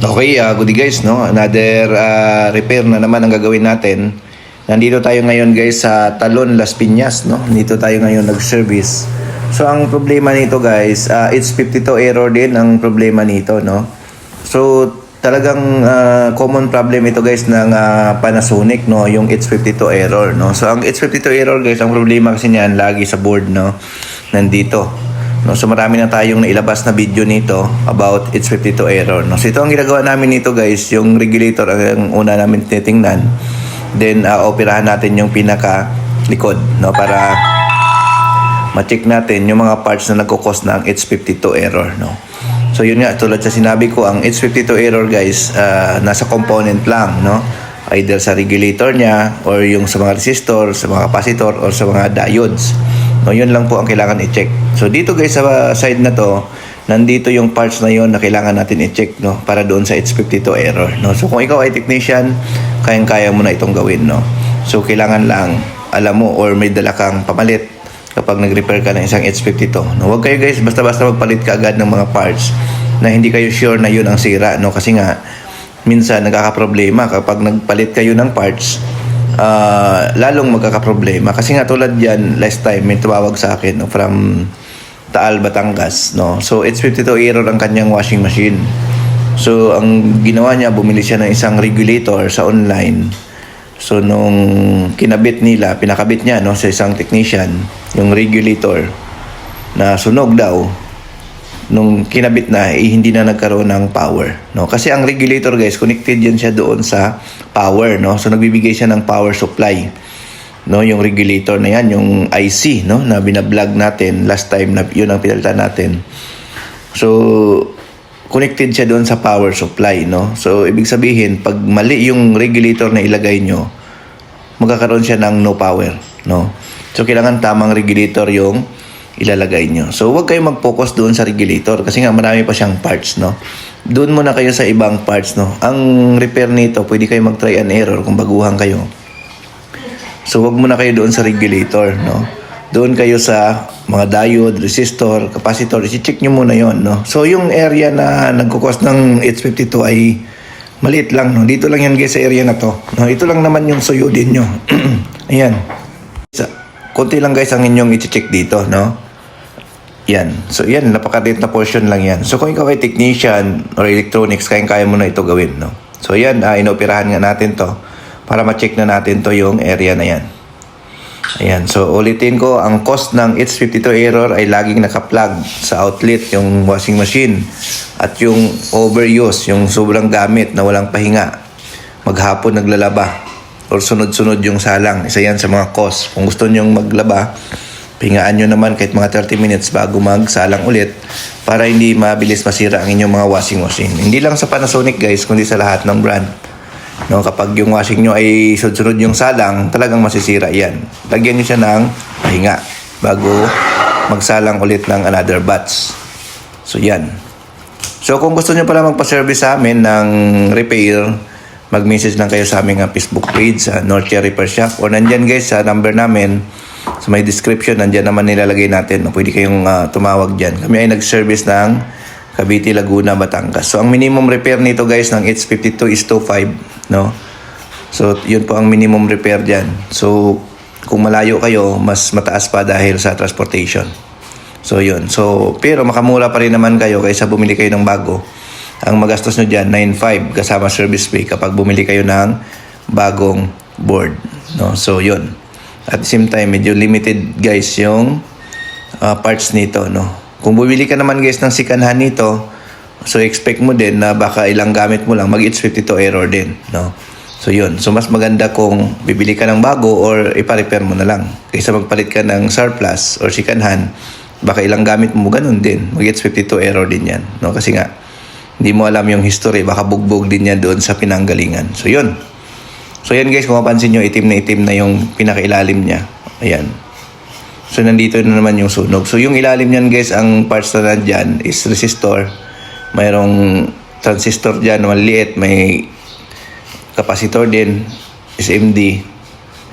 Okay, good day guys, no? Another repair na naman ang gagawin natin. Nandito tayo ngayon guys sa Talon, Las Piñas, no? Dito tayo ngayon nag-service. So ang problema nito guys, it's 52 error din ang problema nito, no? So talagang common problem ito guys ng Panasonic, no? Yung H52 error, no? So ang H52 error guys, ang problema kasi niyan lagi sa board, no? Nandito. No, so marami na tayong nailabas na video nito about H52 error. No? So ito ang ginagawa namin nito guys, yung regulator ang una namin titingnan. Then operahan natin yung pinaka likod, no, para ma-check natin yung mga parts na nagko-cause ng H52 error, no. So yun nga, tulad sa sinabi ko, ang H52 error guys, nasa component lang, no. Either sa regulator niya or yung sa mga resistor, sa mga capacitor or sa mga diodes. No, yun lang po ang kailangan i-check. So dito guys sa side na to, nandito yung parts na yon na kailangan natin i-check, no, para doon sa H52 error, no. So kung ikaw ay technician, kayang-kaya mo na itong gawin, no. So kailangan lang alam mo or may dala kang pamalit kapag nag-repair ka ng isang H52. No, huwag kayo guys basta-basta magpalit ka agad ng mga parts na hindi kayo sure na yun ang sira, no, kasi nga minsan nagkakaproblema kapag nagpalit kayo ng parts. Lalong magkakaproblema kasi nga tulad yan last time may tumawag sa akin, no, from Taal, Batangas, no. So H52 error ang kanyang washing machine. So ang ginawa niya, bumili siya ng isang regulator sa online. So nung kinabit nila, pinakabit niya, no, sa isang technician yung regulator na sunog daw. Nung kinabit na, hindi na nagkaroon ng power, no? Kasi ang regulator guys, connected yan siya doon sa power, no? So nagbibigay siya ng power supply, no? Yung regulator na yan, yung IC, no, na binablog natin last time, na yun ang pinalitan natin. So connected siya doon sa power supply, no? So ibig sabihin, pag mali yung regulator na ilagay nyo, magkakaroon siya ng no power, no? So kailangan tamang regulator yung ilalagay nyo. So huwag kayo mag-focus doon sa regulator kasi nga marami pa siyang parts, no. Doon muna kayo sa ibang parts, no. Ang repair nito, pwede kayo mag-try and error kung baguhan kayo. So huwag muna kayo doon sa regulator, no. Doon kayo sa mga diode, resistor, capacitor, i-check nyo muna yon, no. So yung area na nagkukos ng H52 ay maliit lang, no. Dito lang yan guys sa area na to, no. Ito lang naman yung suyudin nyo. Ayan. Konti lang guys ang inyong i-check dito, no. Yan. So yan, napakaliit na portion lang yan. So kung ikaw ay technician or electronics, kaya mo na ito gawin, no. So yan, inoperahan nga natin to para ma-check na natin to yung area na yan. Ayan. So ulitin ko, ang cost ng H52 error ay laging naka-plug sa outlet yung washing machine at yung overuse, yung sobrang gamit na walang pahinga. Maghapon naglalaba or sunod-sunod yung salang. Isa yan sa mga cost. Kung gusto nyong maglaba, pahingaan nyo naman kahit mga 30 minutes bago magsalang ulit para hindi mabilis masira ang inyong mga washing machine. Hindi lang sa Panasonic guys, kundi sa lahat ng brand. No, kapag yung washing nyo ay sunod-sunod yung salang, talagang masisira yan. Lagyan nyo siya ng pahinga bago magsalang ulit ng another batch. So yan. So kung gusto nyo pala magpa-service sa amin ng repair, mag-message lang kayo sa aming Facebook page sa Northia Repair Shop, o nandyan guys sa number namin sa may description, nandyan naman nilalagay natin, no? Pwede kayong tumawag dyan. Kami ay nag-service ng Cavite, Laguna, Batangas. So ang minimum repair nito guys ng H52 is 2.5, no. So yun po ang minimum repair dyan. So kung malayo kayo, mas mataas pa dahil sa transportation. So yun. So pero makamura pa rin naman kayo kaysa bumili kayo ng bago. Ang magastos nyo dyan, 9.5 kasama service fee kapag bumili kayo ng bagong board, no. So yun. At the same time, medyo limited guys yung parts nito, no. Kung bumili ka naman guys ng sikanhan nito, so expect mo din na baka ilang gamit mo lang mag-H52 error din, no. So yun. So mas maganda kung bibili ka ng bago or ipa-repair mo na lang kaysa magpalit ka ng surplus or sikanhan, baka ilang gamit mo ganun din, mag-H52 error din yan, no. Kasi nga hindi mo alam yung history, baka bugbog din yan doon sa pinanggalingan. So yun. So yan guys, kung mapansin nyo, itim na yung pinakailalim niya. Ayan. So nandito na naman yung sunog. So yung ilalim niyan guys, ang parts na nandyan is resistor. Mayroong transistor dyan, maliit. May capacitor din, SMD.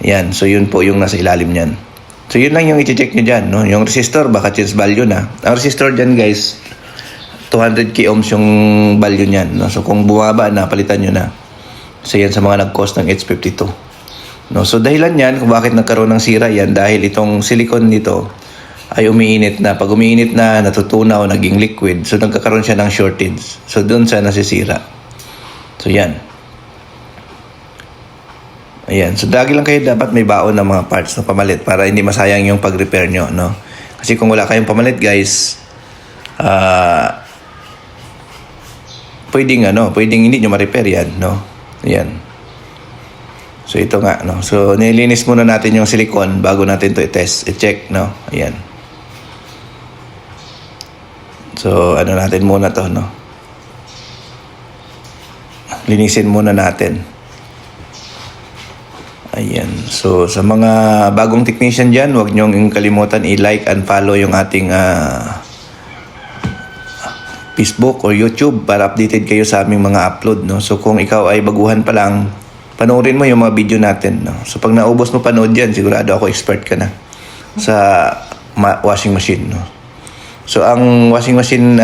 Ayan. So yun po yung nasa ilalim niyan. So yun lang yung i-check nyo dyan, no? Yung resistor, baka change value na. Ang resistor dyan guys, 200k ohms yung value niyan, no? So kung bumaba na, palitan nyo na. So yan sa mga nag-cost ng H52. No? So dahilan yan kung bakit nagkaroon ng sira yan, dahil itong silicone nito ay umiinit na. Pag umiinit na, natutunaw, naging liquid. So nagkakaroon siya ng shortage. So doon siya nasisira. So yan. Ayan. So lagi lang kayo dapat may baon ng mga parts na pamalit para hindi masayang yung pag-repair nyo, no? Kasi kung wala kayong pamalit, guys, pwedeng hindi nyo ma-repair yan, no? Ayan. So ito nga, no? So nilinis muna natin yung silicone bago natin to i-test, i-check, no? Ayan. So ano natin muna to, no? Linisin muna natin. Ayan. So sa mga bagong technician dyan, huwag nyong kalimutan i-like and follow yung ating Facebook or YouTube para updated kayo sa aming mga upload, no? So kung ikaw ay baguhan pa lang, panoorin mo yung mga video natin, no? So pag naubos mo panood yan, sigurado ako expert ka na sa washing machine, no? So ang washing machine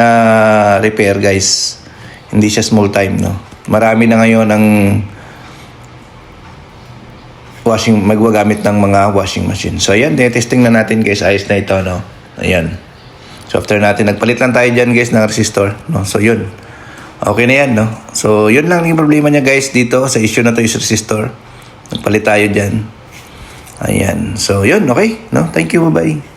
repair, guys, hindi siya small time, no? Marami na ngayon ang magwagamit ng mga washing machine. So ayan, testing na natin, guys, ayos na ito, no? Ayan. So after natin, nagpalit lang tayo dyan, guys, ng resistor, no? So yun, okay na yan, no? So yun lang yung problema niya, guys, dito sa issue na to, yung resistor. Nagpalit tayo dyan. Ayan. So yun, okay, no? Thank you, bye-bye.